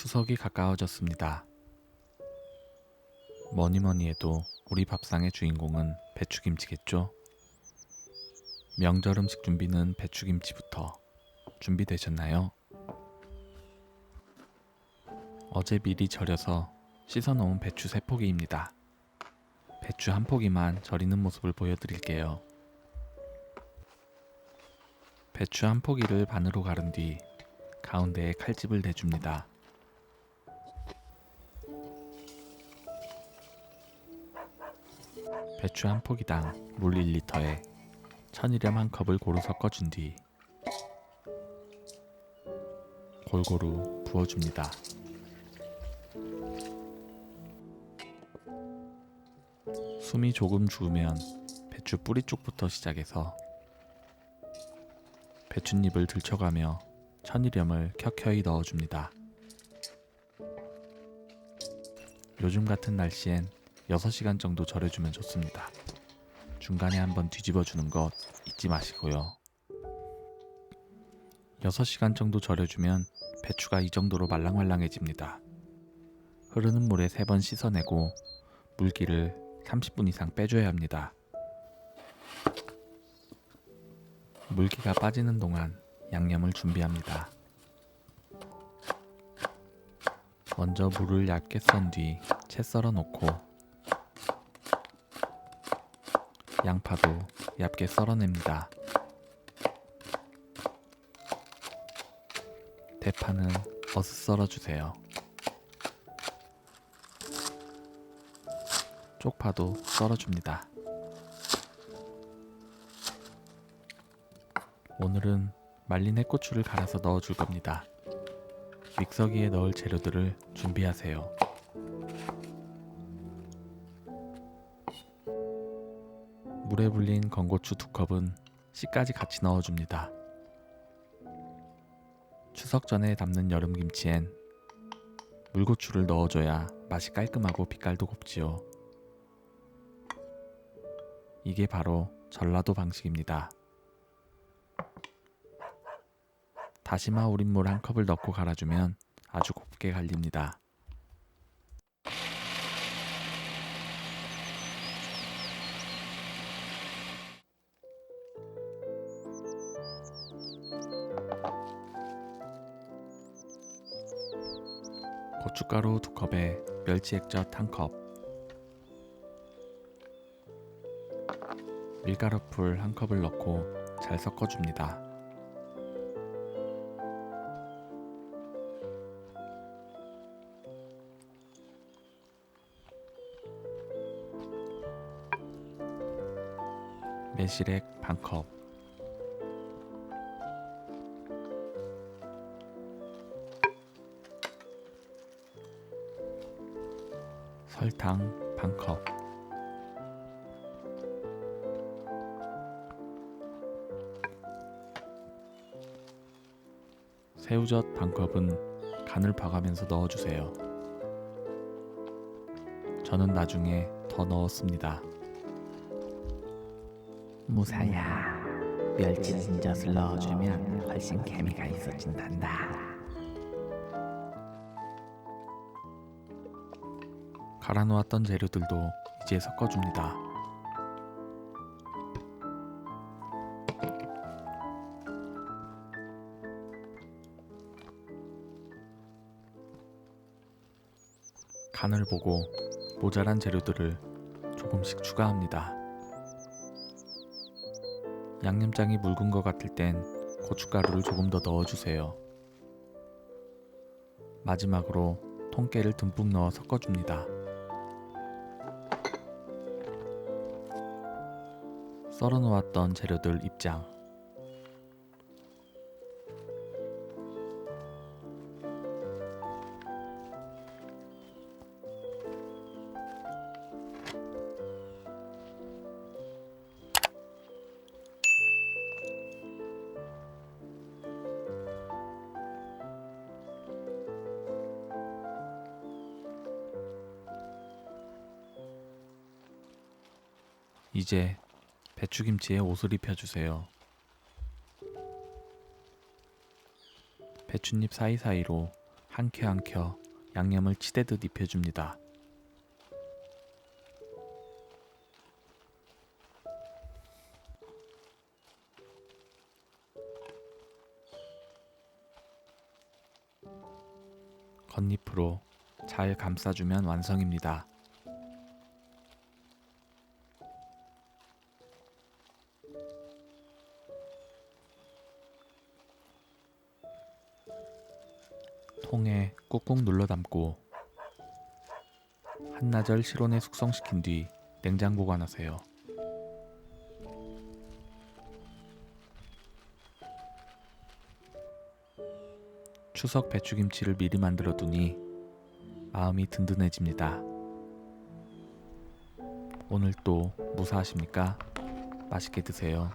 추석이 가까워졌습니다. 뭐니뭐니 해도 우리 밥상의 주인공은 배추김치겠죠? 명절 음식 준비는 배추김치부터 준비되셨나요? 어제 미리 절여서 씻어놓은 배추 3포기입니다. 배추 1포기만 절이는 모습을 보여드릴게요. 배추 1포기를 반으로 가른 뒤 가운데에 칼집을 내줍니다. 배추 1포기당 물 1리터에 천일염 1컵을 고루 섞어준 뒤 골고루 부어줍니다. 숨이 조금 죽으면 배추 뿌리 쪽부터 시작해서 배춧잎을 들쳐가며 천일염을 켜켜이 넣어줍니다. 요즘 같은 날씨엔 6시간 정도 절여주면 좋습니다. 중간에 한번 뒤집어주는 것 잊지 마시고요. 6시간 정도 절여주면 배추가 이 정도로 말랑말랑해집니다. 흐르는 물에 3번 씻어내고 물기를 30분 이상 빼줘야 합니다. 물기가 빠지는 동안 양념을 준비합니다. 먼저 물을 얇게 썬 뒤 채 썰어 놓고 양파도 얇게 썰어냅니다. 대파는 어슷 썰어주세요. 쪽파도 썰어줍니다. 오늘은 말린 해고추를 갈아서 넣어줄 겁니다. 믹서기에 넣을 재료들을 준비하세요. 물에 불린 건고추 2컵은 씨까지 같이 넣어줍니다. 추석 전에 담는 여름김치엔 물고추를 넣어줘야 맛이 깔끔하고 빛깔도 곱지요. 이게 바로 전라도 방식입니다. 다시마 우린 물 1컵을 넣고 갈아주면 아주 곱게 갈립니다. 고춧가루 2컵에 멸치 액젓 1컵, 밀가루풀 1컵을 넣고 잘 섞어줍니다. 매실액 1컵, 설탕 1컵, 새우젓 1컵은 간을 봐가면서 넣어주세요. 저는 나중에 더 넣었습니다. 무사야, 멸치진젓을 넣어주면 훨씬 케미가 있어진단다. 갈아 놓았던 재료들도 이제 섞어줍니다. 간을 보고 모자란 재료들을 조금씩 추가합니다. 양념장이 묽은 것 같을 땐 고춧가루를 조금 더 넣어주세요. 마지막으로 통깨를 듬뿍 넣어 섞어줍니다. 썰어 놓았던 재료들 입장. 이제 배추김치에 옷을 입혀주세요. 배춧잎 사이사이로 한 켜 한 켜 양념을 치대듯 입혀줍니다. 겉잎으로 잘 감싸주면 완성입니다. 통에 꾹꾹 눌러 담고 한나절 실온에 숙성시킨 뒤 냉장 보관하세요. 추석 배추김치를 미리 만들어 두니 마음이 든든해집니다. 오늘 또 무사하십니까? 맛있게 드세요.